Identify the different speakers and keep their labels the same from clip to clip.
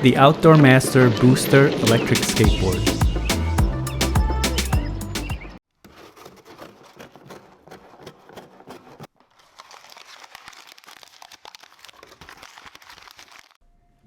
Speaker 1: the OutdoorMaster Booster electric skateboard.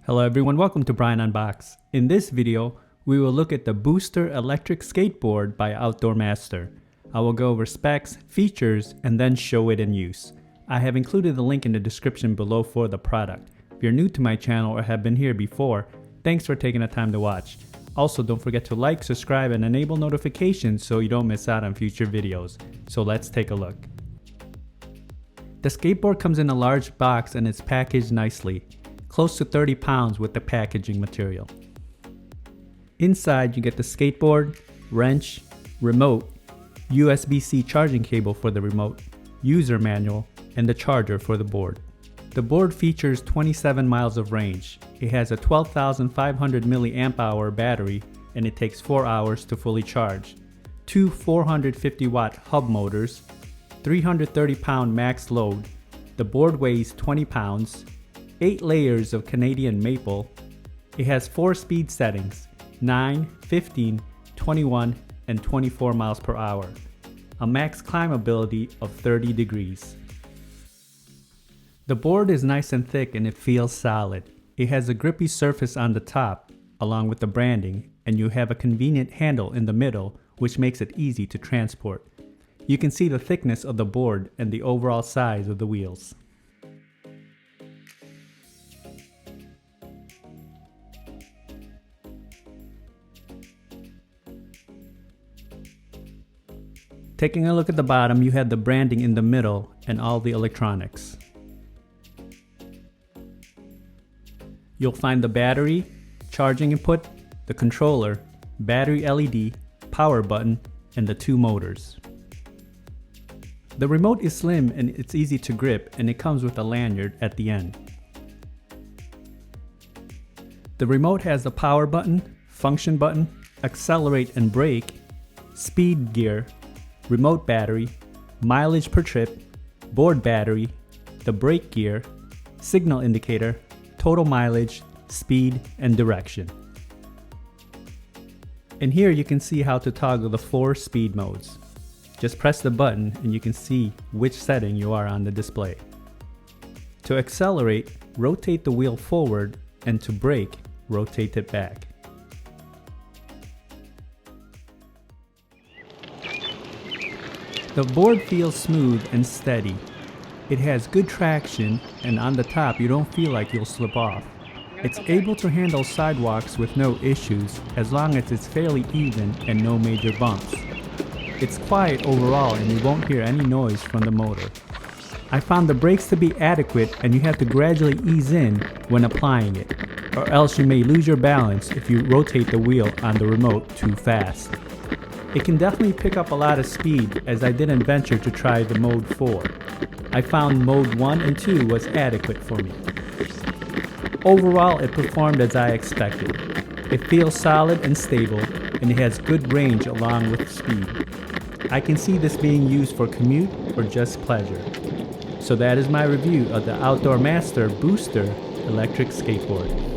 Speaker 1: Hello everyone, welcome to Brian Unboxed. In this video, we will look at the Booster electric skateboard by OutdoorMaster. I will go over specs, features, and then show it in use. I have included the link in the description below for the product. If you're new to my channel or have been here before, thanks for taking the time to watch. Also, don't forget to like, subscribe, and enable notifications so you don't miss out on future videos. So let's take a look. The skateboard comes in a large box and it's packaged nicely, close to 30 pounds with the packaging material. Inside you get the skateboard, wrench, remote, USB-C charging cable for the remote, user manual, and the charger for the board. The board features 27 miles of range. It has a 12,500 mAh battery and it takes 4 hours to fully charge. Two 450 watt hub motors, 330 pound max load. The board weighs 20 pounds, 8 layers of Canadian maple. It has 4 speed settings, 9, 15, 21, and 24 miles per hour. A max climbability of 30 degrees. The board is nice and thick and it feels solid. It has a grippy surface on the top along with the branding, and you have a convenient handle in the middle which makes it easy to transport. You can see the thickness of the board and the overall size of the wheels. Taking a look at the bottom, you have the branding in the middle and all the electronics. You'll find the battery, charging input, the controller, battery LED, power button, and the 2 motors. The remote is slim and it's easy to grip, and it comes with a lanyard at the end. The remote has the power button, function button, accelerate and brake, speed gear, remote battery, mileage per trip, board battery, the brake gear, signal indicator, total mileage, speed, and direction. And here you can see how to toggle the 4 speed modes. Just press the button and you can see which setting you are on the display. To accelerate, rotate the wheel forward, and to brake, rotate it back. The board feels smooth and steady. It has good traction, and on the top you don't feel like you'll slip off. It's able to handle sidewalks with no issues as long as it's fairly even and no major bumps. It's quiet overall and you won't hear any noise from the motor. I found the brakes to be adequate, and you have to gradually ease in when applying it, or else you may lose your balance if you rotate the wheel on the remote too fast. It can definitely pick up a lot of speed, as I didn't venture to try the mode 4. I found mode 1 and 2 was adequate for me. Overall, it performed as I expected. It feels solid and stable, and it has good range along with speed. I can see this being used for commute or just pleasure. So that is my review of the OutdoorMaster Booster electric skateboard.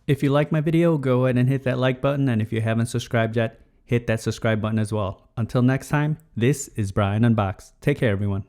Speaker 1: If you like my video, go ahead and hit that like button, and if you haven't subscribed yet, hit that subscribe button as well. Until next time, this is Brian Unboxed. Take care, everyone.